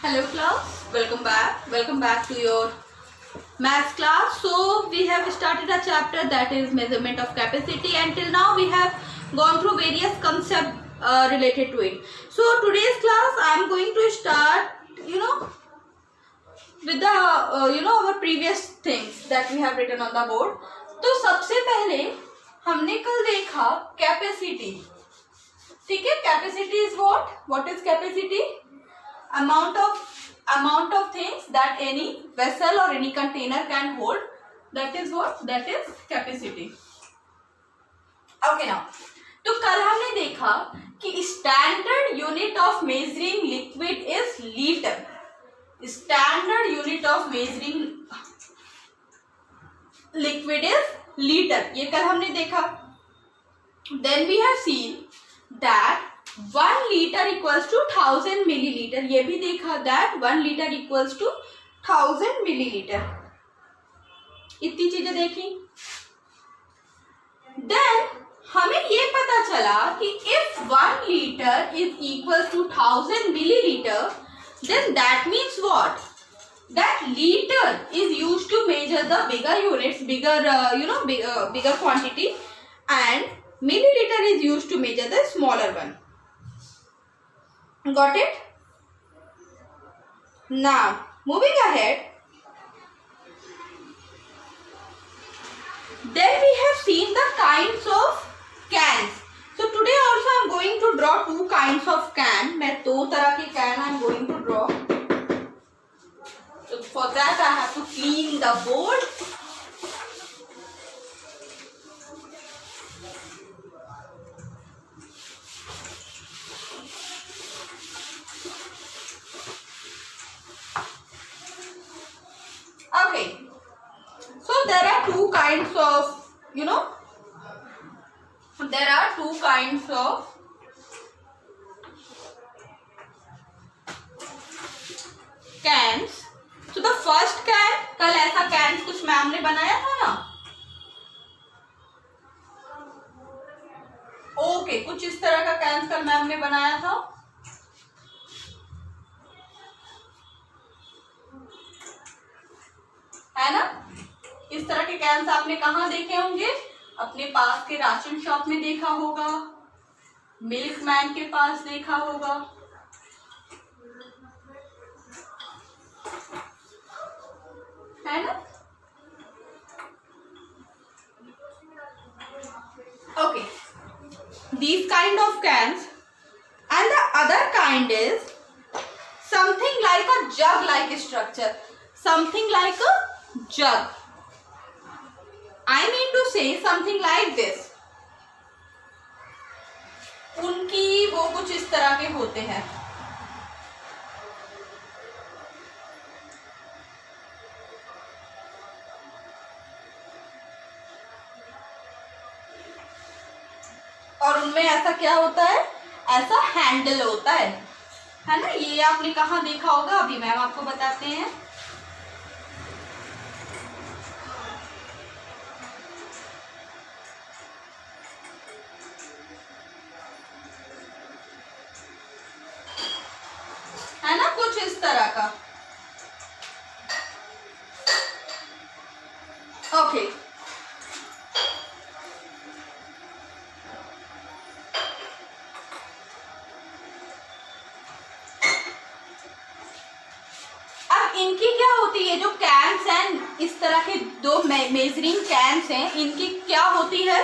Hello class, welcome back to your maths class. So we have started a chapter that is measurement of capacity, and till now we have gone through various concepts related to it. So today's class I am going to start with the our previous things that we have written on the board. तो सबसे पहले हमने कल देखा capacity. ठीक है, capacity is what is capacity? amount of things that any vessel or any container can hold. That is capacity. Okay, now तो कल हमने देखा कि standard unit of measuring liquid is litre. Standard unit of measuring liquid is litre. ये कल हमने देखा. Then we have seen that 1 litre equals to 1000 millilitre. ये भी देखा that 1 litre equals to 1000 millilitre. इतनी चीजें देखी. देन हमें ये पता चला कि if 1 litre is equals to 1000 millilitre, then that means what? That liter is used to measure the bigger units, bigger quantity, and milliliter is used to measure the smaller one. Got it? Now moving ahead, then we have seen the kinds of cans. So today also I am going to draw two kinds of can. मैं दो तरह के can I am going to draw. So for that I have to clean the board. Okay. So there are two kinds of cans. So the first can, कल ऐसा cans कुछ ma'am ने बनाया था ना. ओके, कुछ इस तरह का cans कल मैम ने बनाया था. है ना? इस तरह के cans आपने कहाँ देखे होंगे? अपने पास के राशन शॉप में देखा होगा, मिल्कमैन के पास देखा होगा. है ना? Okay, these kind of cans, and the other kind is something like a jug-like structure. Something like a jug. I mean to say something like this. उनकी वो कुछ इस तरह के होते हैं. और उनमें ऐसा क्या होता है? ऐसा हैंडल होता है ना? ये आपने कहाँ देखा होगा? अभी मैम आपको बताते हैं. है ना, कुछ इस तरह का. ओके. अब इनकी क्या होती है? जो कैन्स हैं, इस तरह के दो मेजरिंग कैन्स हैं, इनकी क्या होती है?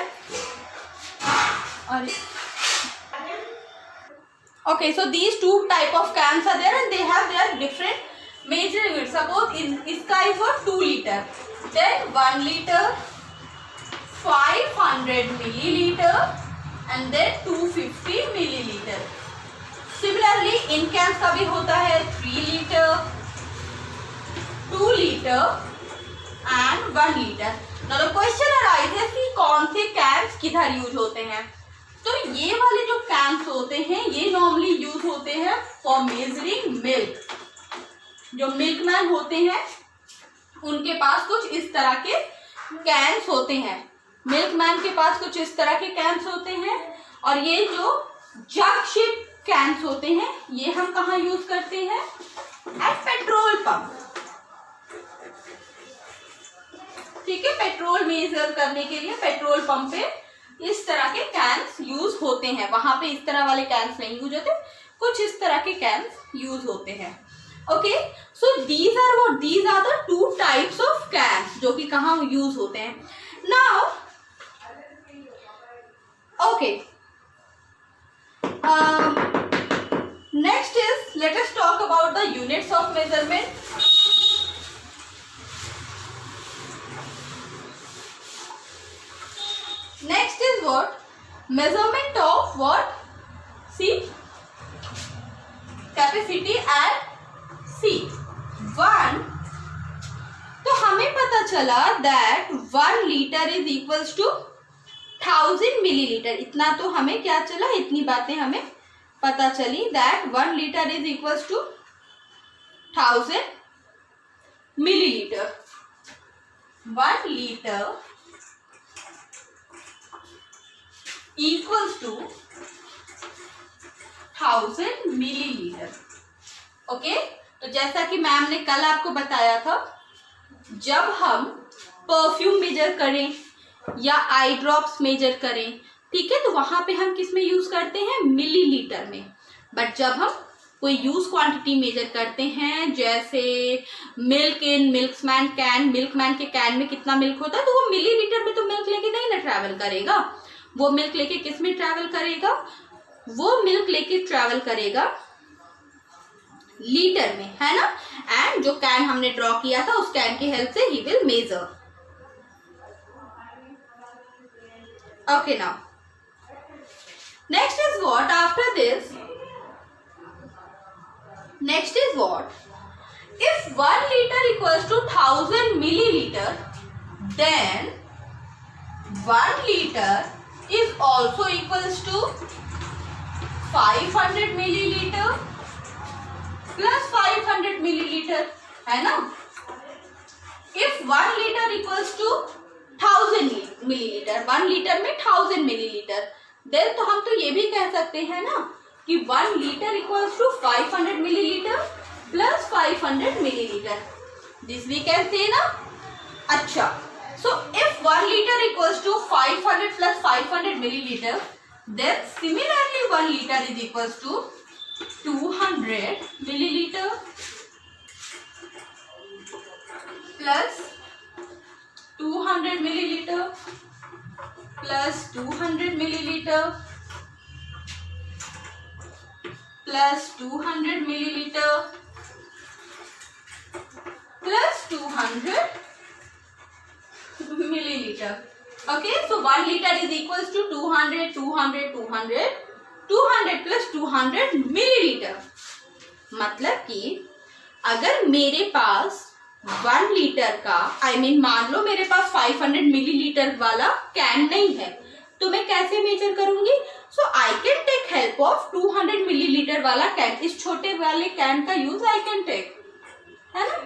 Okay, so these two type of cans are there and they have their different measuring units. Suppose इसका is what 2 liter, then 1 liter, 500 milliliter, and then 250 milliliter. Similarly, in cans का भी होता है 3 liter, 2 liter, and 1 liter. Now the question arises कि कौन से cans किधर use होते हैं? तो ये वाले जो कैंस होते हैं, ये नॉर्मली यूज होते हैं फॉर मेजरिंग मिल्क. जो मिल्कमैन होते हैं उनके पास कुछ इस तरह के कैंस होते हैं. मिल्कमैन के पास कुछ इस तरह के कैंस होते हैं. और ये जो जग शेप कैंस होते हैं, ये हम कहाँ यूज करते हैं? At petrol pump. ठीक है, पेट्रोल मेजर करने के लिए पेट्रोल पंप पे इस तरह के कैंस यूज होते हैं। वहां पे इस तरह वाले कैंस नहीं यूज होते, कुछ इस तरह के कैंस यूज होते हैं। Okay, so these are the two types of cans जो कि कहाँ यूज होते हैं। Now okay, next is let us talk about the units of measurement. Next is what? Measurement of what? See, capacity at C. 1, तो हमें पता चला that 1 liter is equals to 1000 milliliter। इतना तो हमें क्या चला, इतनी बातें हमें पता चली that 1 liter is equals to 1000 milliliter। 1 liter equals to 1000 millilitre. Okay, तो जैसा कि मैम ने कल आपको बताया था, जब हम परफ्यूम मेजर करें या आई ड्रॉप्स मेजर करें, ठीक है, तो वहां पे हम किस में यूज करते हैं, मिलीलीटर में। बट जब हम कोई यूज क्वांटिटी मेजर करते हैं, जैसे milk in milkman can, milkman के कैन में कितना मिल्क होता है, तो वो मिलीलीटर में तो मिल्क लेके नहीं ना ट्रैवल करेगा, वो मिल्क लेके किस में ट्रैवल करेगा, वो मिल्क लेके ट्रैवल करेगा लीटर में, है ना। एंड जो कैन हमने ड्रॉ किया था, उस कैन की हेल्प से he will measure. Okay, now next is what, after this next is what, if 1 liter equals to 1000 milliliter, then 1 liter is also equals to 500 milliliter plus 500 milliliter, है ना। If 1 liter equals to 1000 milliliter, 1 liter में 1000 milliliter, then तो हम तो ये भी कह सकते हैं ना कि 1 liter equals to 500 milliliter plus 500 milliliter, this we can say ना। अच्छा, so if 1 liter equals to 500 plus 500 milliliter, then similarly 1 liter is equals to 200 milliliter plus 200 milliliter plus 200 milliliter plus 200 milliliter plus 200 milliliter। Okay, so 1 liter is equals to 200, 200, 200, 200 plus 200 milliliter। मतलब कि अगर मेरे पास 1 litre का मान लो मेरे पास 500 millilitre वाला can नहीं है, तो मैं कैसे मेजर करूंगी। So I can take help of 200 millilitre वाला कैन। इस छोटे वाले कैन का यूज आई कैन टेक, है ना।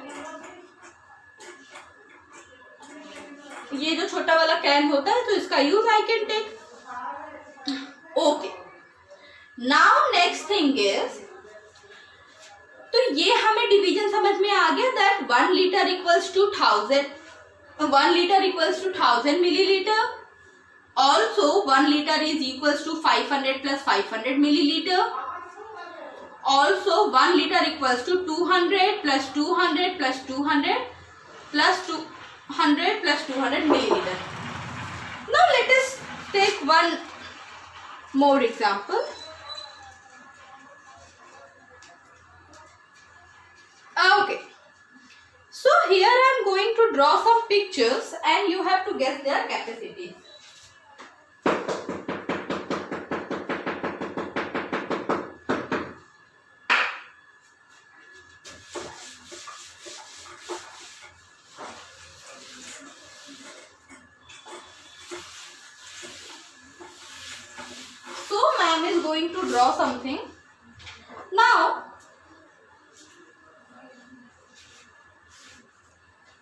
ये जो छोटा वाला कैन होता है, तो इसका use I can take. Okay, now next thing is, तो ये हमें डिवीजन समझ में आ गया that 1 liter equals to 1000, 1 liter equals to 1000 milliliter। Also 1 liter is equals to 500 plus 500 milliliter। Also 1 liter equals to 200 plus 200 plus 200 plus 200 plus 200 milliliter। Now let us take one more example। Okay, so here I am going to draw some pictures and you have to guess their capacity। So ma'am is going to draw something now।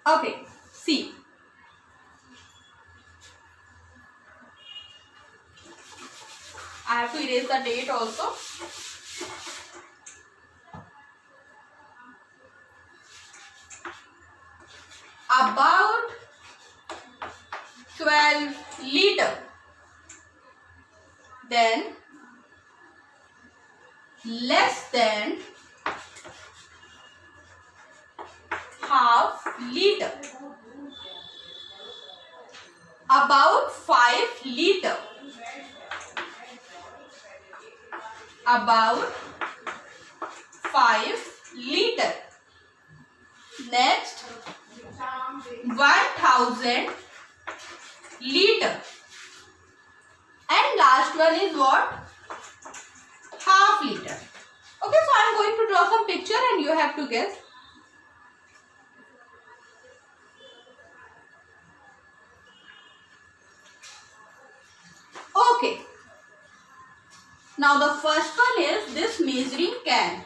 Okay, see, I have to erase the date also। Less than half litre, about 5 liter, about 5 liter. Next 1000 liter, and last one is what? Half liter. Okay, so I am going to draw some picture and you have to guess. Okay, now the first one is this measuring can,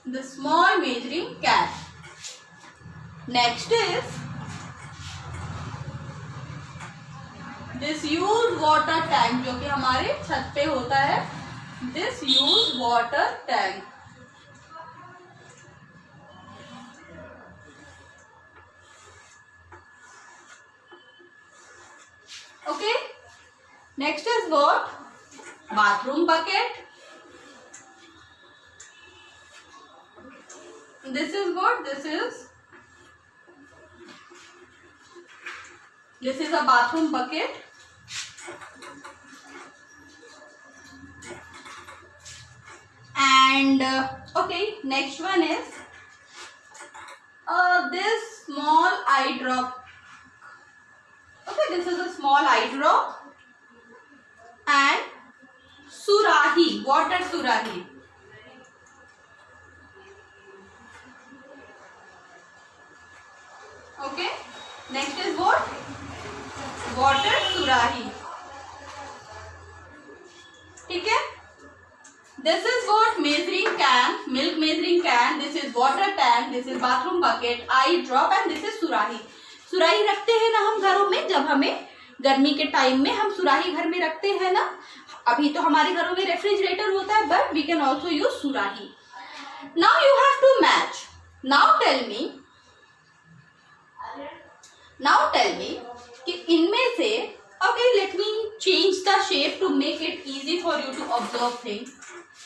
the small measuring can. Next is this used water tank, जो कि हमारे छत पे होता है, this used water tank. Okay, next is what? Bathroom bucket. This is what? This is a bathroom bucket. And okay, next one is this small eye drop. Okay, this is a small eye drop and surahi, water surahi. Okay, next is what? Water surahi. ठीक है? This is what? Measuring can, milk measuring can. This is water tank. This is bathroom bucket, eye drop, and this is सुराही. सुराही रखते हैं ना हम घरों में, जब हमें गर्मी के टाइम में हम सुराही घर में रखते हैं ना. अभी तो हमारे घरों में रेफ्रिजरेटर होता है, but we can also use सुराही. Now you have to match. Now tell me कि इनमें से, okay, let me change the shape to make it easy for you to observe things.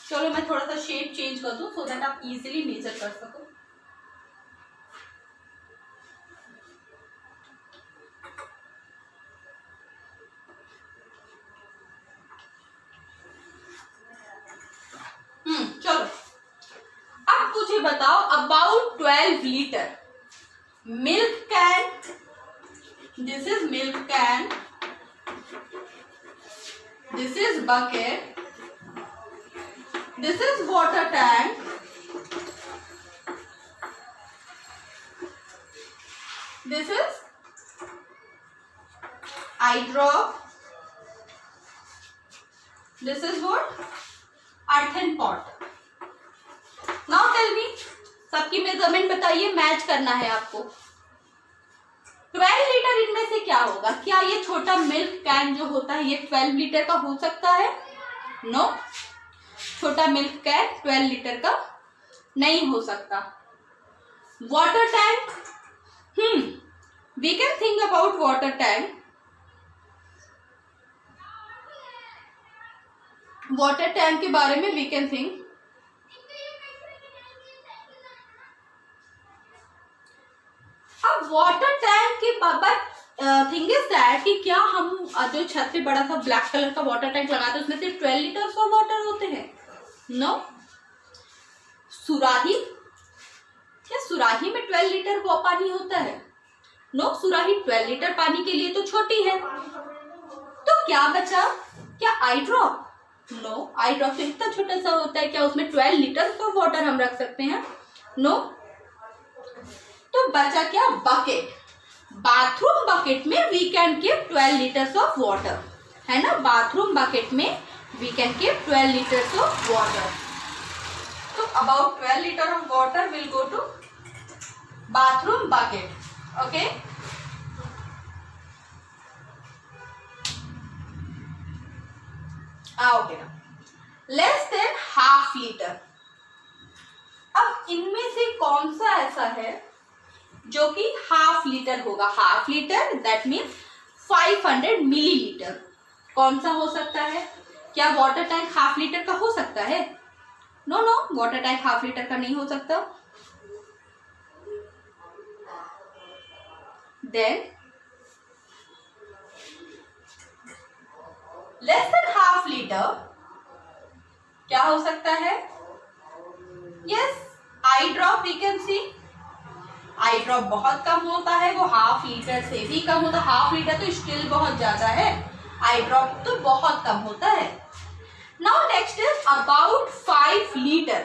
चलो मैं थोड़ा सा शेप चेंज कर दूं so that आप इजीली मेजर कर सको. चलो अब मुझे बताओ about 12 liter milk can. This is milk can. This is bucket. This is water tank. This is eye drop. This is what? Earthen pot. Now tell me, सबकी measurement बताइए, match करना है आपको. 12 लीटर इनमें से क्या होगा? क्या ये छोटा मिल्क कैन जो होता है ये 12 लीटर का हो सकता है? नो, छोटा मिल्क कैन 12 लीटर का नहीं हो सकता. Water tank, we can think about water tank. Water tank के बारे में वी कैन थिंक. अब वाटर टैंक के बाबा थिंग इज दैट कि क्या हम जो छत पे बड़ा सा ब्लैक कलर का वाटर टैंक लगाते हैं उसमें सिर्फ 12 लीटर ऑफ वाटर होते हैं? नो. सुराही, क्या सुराही में 12 लीटर वो पानी होता है? नो, सुराही 12 लीटर पानी के लिए तो छोटी है. तो क्या बचा? क्या आई ड्रॉप? नो, आई ड्रॉप तो इतना छोटा सा होता है. क्या उसमें 12 लीटर ऑफ वाटर हम रख सकते हैं? नो. तो बचा क्या? बकेट. बाथरूम बकेट में we can keep 12 litres of water, है ना. बाथरूम बकेट में we can keep 12 litres of water. तो about 12 litre of water will go to bathroom bucket. Okay, okay ना. Less than half litre. अब इनमें से कौन सा ऐसा है जो कि हाफ लीटर होगा? Half litre that means 500 millilitre. कौन सा हो सकता है? क्या वाटर टैंक हाफ लीटर का हो सकता है? No no, water tank half litre का नहीं हो सकता। Then less than half litre क्या हो सकता है? Yes, I drop we can see. I drop बहुत कम होता है, वो हाफ लीटर से भी कम होता है। हाफ लीटर तो स्टिल बहुत ज्यादा है, आई ड्रॉप तो बहुत कम होता है। Now next is about 5 litre.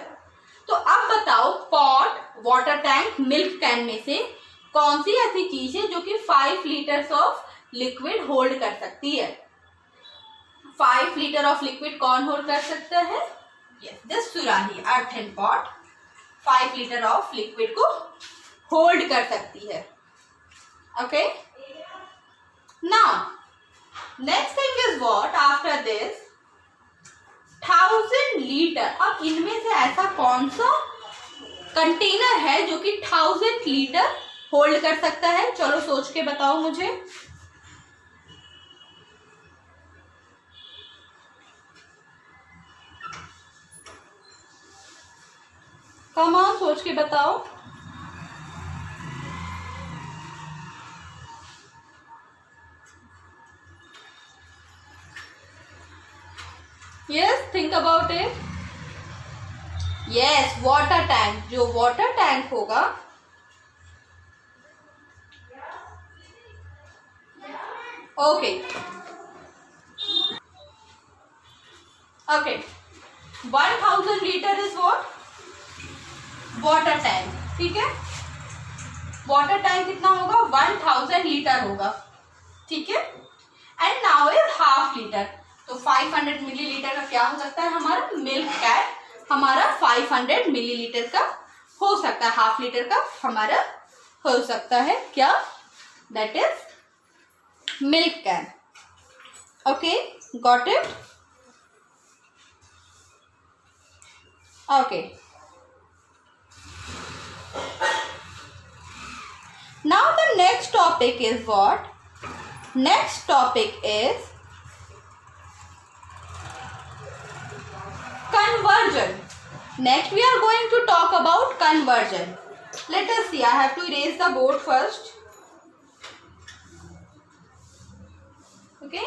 तो अब बताओ pot, water tank, milk can में से कौन सी ऐसी चीज है जो कि 5 लीटर्स ऑफ लिक्विड होल्ड कर सकती है? 5 लीटर ऑफ लिक्विड कौन होल्ड कर सकता है? यस, दिस सुराही, earthen pot 5 litre of liquid को होल्ड कर सकती है। Okay, now next thing is what after this 1000 litre. अब इनमें से ऐसा कौन सा कंटेनर है जो कि 1000 लीटर होल्ड कर सकता है? चलो सोच के बताओ मुझे। कम ऑन, सोच के बताओ। Yes, think about it. Yes, water tank. जो वाटर टैंक होगा, okay okay, 1000 litre is what? Water tank, ठीक है। वाटर टैंक कितना होगा? 1000 लीटर होगा, ठीक है। And now is half litre. तो 500 मिलीलीटर का क्या हो सकता है? हमारा मिल्क कैन हमारा 500 मिलीलीटर का हो सकता है, हाफ लीटर का हमारा हो सकता है क्या? That is milk can. Okay, got it? Okay, now the next topic is what? Next topic is conversion. Next we are going to talk about conversion. Let us see, I have to erase the board first. Okay,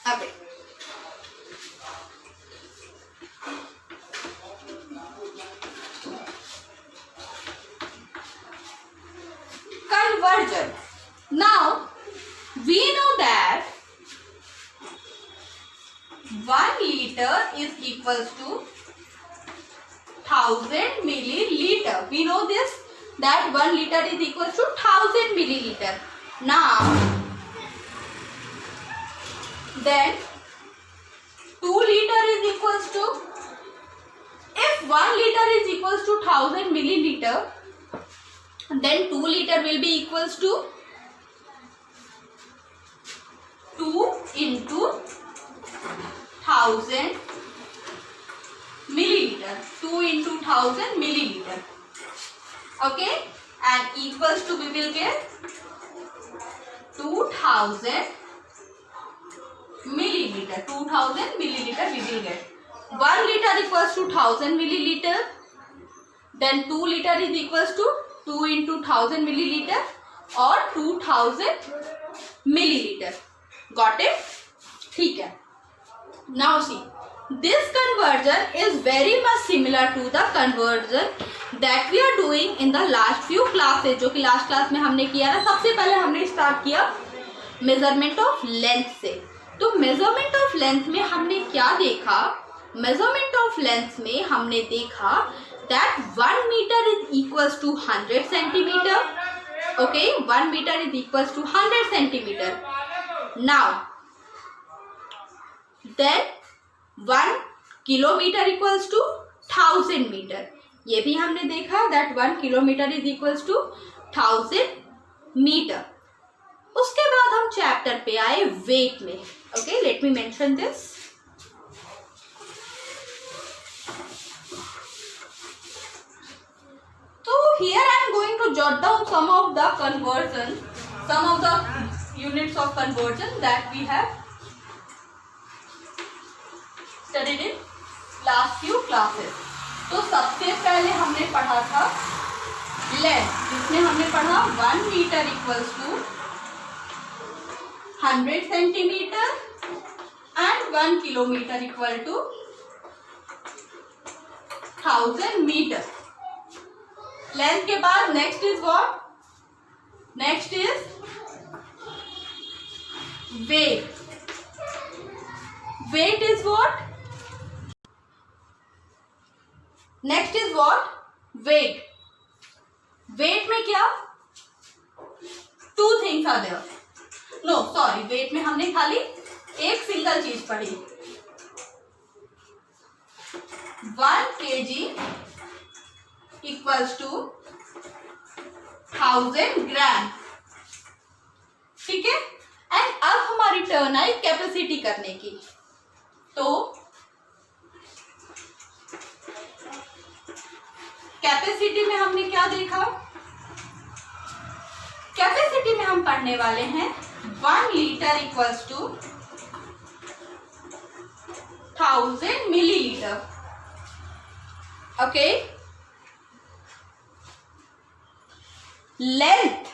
okay. Conversion. Now we know that 1 liter is equals to 1000 milliliter. We know this, that 1 liter is equals to 1000 milliliter. Now then 2 liter is equals to, if 1 liter is equals to 1000 milliliter, then 2 liter will be equals to 2 into 1000 milliliter. 2 into 1000 milliliter. Okay, and equals to, we will get 2000 milliliter. 2000 milliliter we will get. 1 liter equals to 1000 milliliter. Then 2 liter is equals to 2 into 1000 milliliter or 2000 milliliter. Got it? ठीक है. Now see, this conversion is very much similar to the conversion that we are doing in the last few classes. जो कि last class में हमने किया ना. सबसे पहले हमने स्टार्ट किया मेजरमेंट ऑफ लेंथ से. तो मेजरमेंट ऑफ लेंथ में हमने क्या देखा? मेजरमेंट ऑफ लेंथ में हमने देखा that 1 meter is equals to 100 centimeter. Okay, 1 meter is equals to 100 centimeter. Now then 1 kilometer equals to 1000 meter. ये भी हमने देखा that 1 kilometer is equals to 1000 meter. उसके बाद हम चैप्टर पे आए वेट में. Okay, let me mention this. So here I am going to jot down some of the conversion, some of the units of conversion that we have studied in last few classes. तो सबसे पहले हमने पढ़ा था length, जिसमें हमने पढ़ा 1 metre equals to 100 centimetre and 1 kilometre equal to 1000 metre. Length के बाद next is what? Next is weight. Weight is what? Next is what? Weight. वेट में क्या? 2 things are there. No sorry, weight में हमने खाली एक सिंगल चीज पढ़ी. 1 kg इक्वल्स टू 1000 ग्राम. ठीक है. एंड अब हमारी टर्न आई कैपेसिटी करने की. तो कैपेसिटी में हमने क्या देखा? कैपेसिटी में हम पढ़ने वाले हैं 1 litre equals to 1000 millilitre. Okay. Length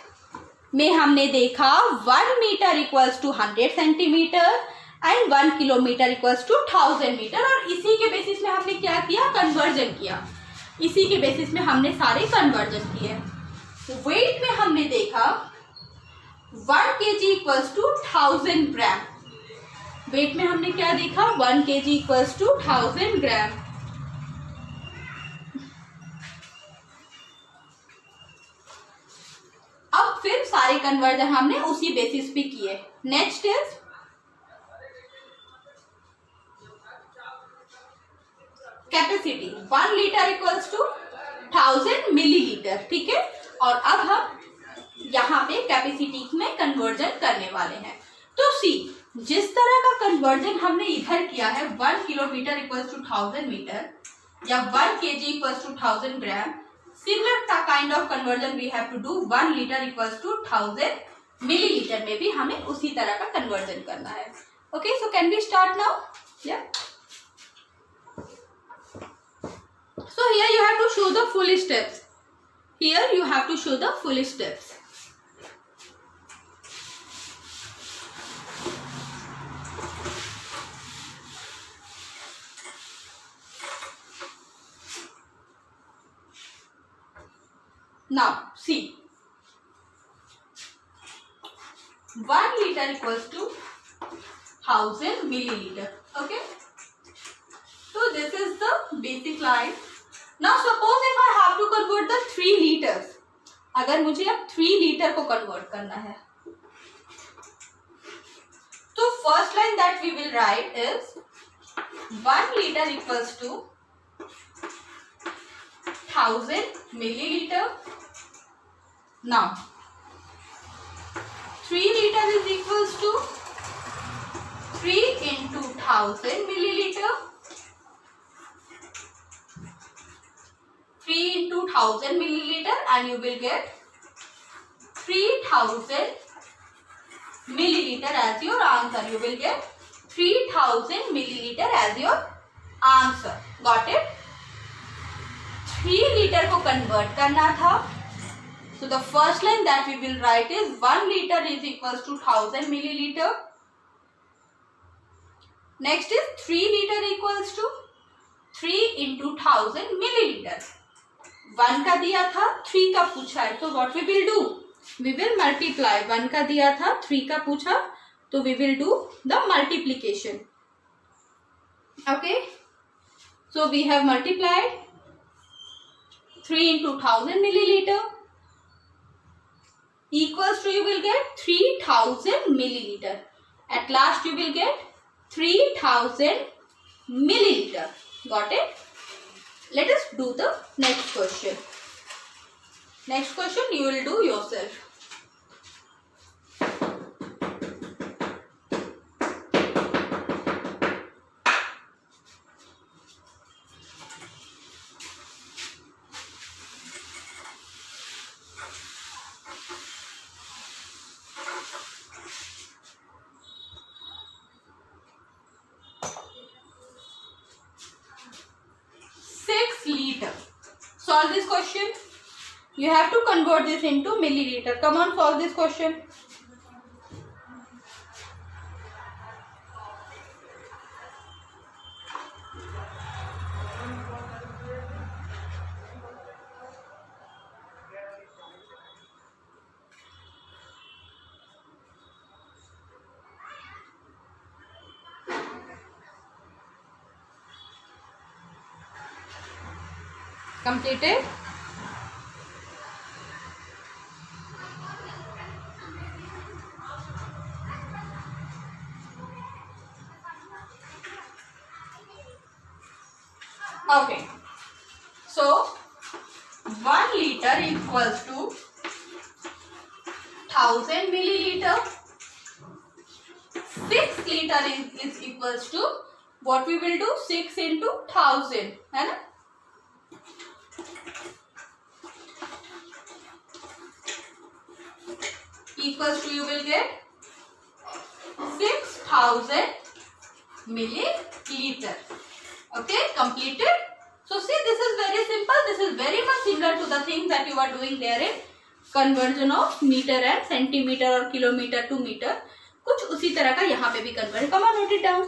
में हमने देखा 1 metre equals to 100 centimetre and 1 kilometre equals to 1000 metre. और इसी के बेसिस में हमने क्या किया? कन्वर्जन किया. इसी के बेसिस में हमने सारे कन्वर्जन किए. वेट में हमने देखा 1 kg equals to 1000 gram. Weight में हमने क्या देखा? 1 kg इक्वल्स टू 1000 ग्राम. अब फिर सारे कन्वर्जन हमने उसी बेसिस पे किए. Next is capacity. 1 litre equals to 1000 millilitre. ठीक है. और अब हम यहाँ पे कैपेसिटी में कन्वर्जन करने वाले हैं. तो सी, जिस तरह का कन्वर्जन हमने इधर किया है 1 किलोमीटर इक्वल्स टू 1000 मीटर या 1 kg equals to 1000 gram, similar kind of conversion we have to do 1 litre equals to 1000 millilitre में भी हमें उसी तरह का कन्वर्जन करना है. Okay, so can we start now? या so here you have to show the full steps. Here you have to show the full steps. Now see, 1 liter equals to 1000 milliliter. Okay, so this is the basic line. Now suppose if I have to convert the 3 liters. अगर मुझे अब 3 litre को convert करना है, तो first line that we will write is 1 litre equals to 1000 milliliter. Now 3 liter is equals to 3 into 1000 milliliter. 3 into 1000 milliliter and you will get 3000 milliliter as your answer. You will get 3000 milliliter as your answer. Got it? 3 liter को convert करना था. So the first line that we will write is 1 liter is equals to 1000 milliliter. Next is 3 liter equals to 3 into 1000 milliliter. 1 का दिया था, 3 का पूछा है, तो what we will do? We will multiply. 1 का दिया था, 3 का पूछा, तो we will do the multiplication. Okay, so we have multiplied 3 into 1000 milliliter equals to, you will get 3000 milliliter. At last you will get 3000 milliliter. Got it? Let us do the next question. Next question you will do yourself. solve this question. You have to convert this into milliliter. Come on, solve this question. Completed? Okay. So 1 liter equals to 1000 milliliter. 6 liter is equals to, what we will do, 6 into 1000, है ना? Equals to, you will get 6000 milliliter. Okay, completed. So see, this is very simple. This is very much similar to the things that you are doing there in conversion of meter and centimeter or kilometer to meter. कुछ उसी तरह का यहाँ पे भी convert. Come on, note it down.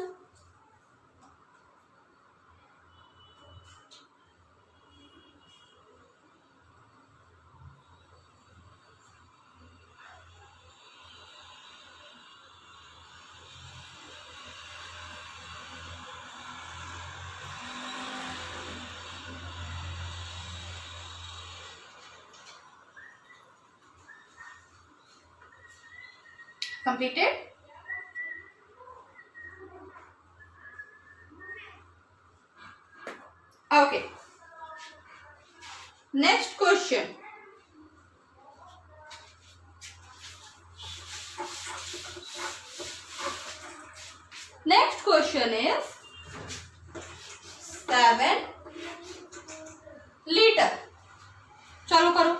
Completed? Okay. Next question. Next question is 7 liter. चलो करो.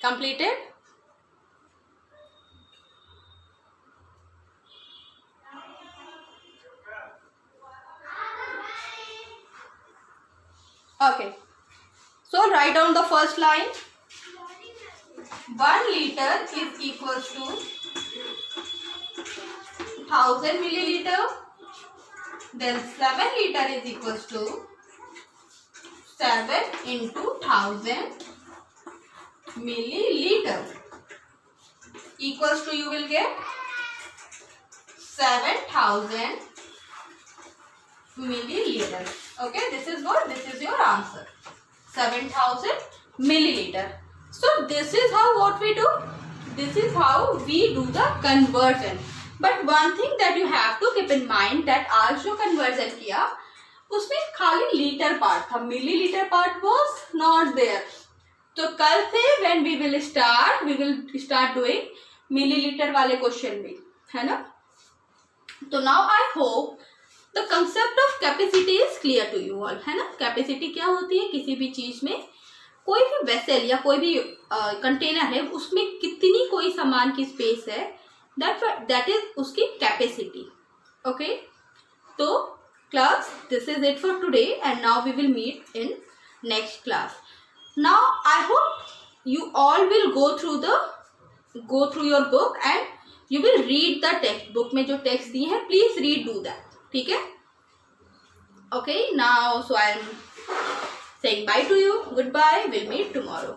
Completed? Okay. So write down the first line. 1 liter is equals to 1000 milliliter. Then 7 liter is equals to 7 into 1000 milliliter. Equals to, you will get 7000 milliliter. Okay, this is what? This is your answer. 7000 milliliter. So this is how what we do. This is how we do the conversion. But one thing that you have to keep in mind that आज जो conversion किया उसमें खाली liter part था, milliliter part was not there. तो कल से when we will start doing milliliter वाले question भी, है ना? तो now I hope the concept of capacity is clear to you all, है ना? Capacity क्या होती है? किसी भी चीज में कोई भी वेसल या कोई भी कंटेनर है उसमें कितनी कोई सामान की स्पेस है, that is उसकी कैपेसिटी. ओके, तो class, this is it for today and now we will meet in next class. Now I hope you all will go through your book and you will read the text. book में जो text दिए हैं please read, do that. ठीक है? Okay, now so I am saying bye to you. Goodbye. We'll meet tomorrow.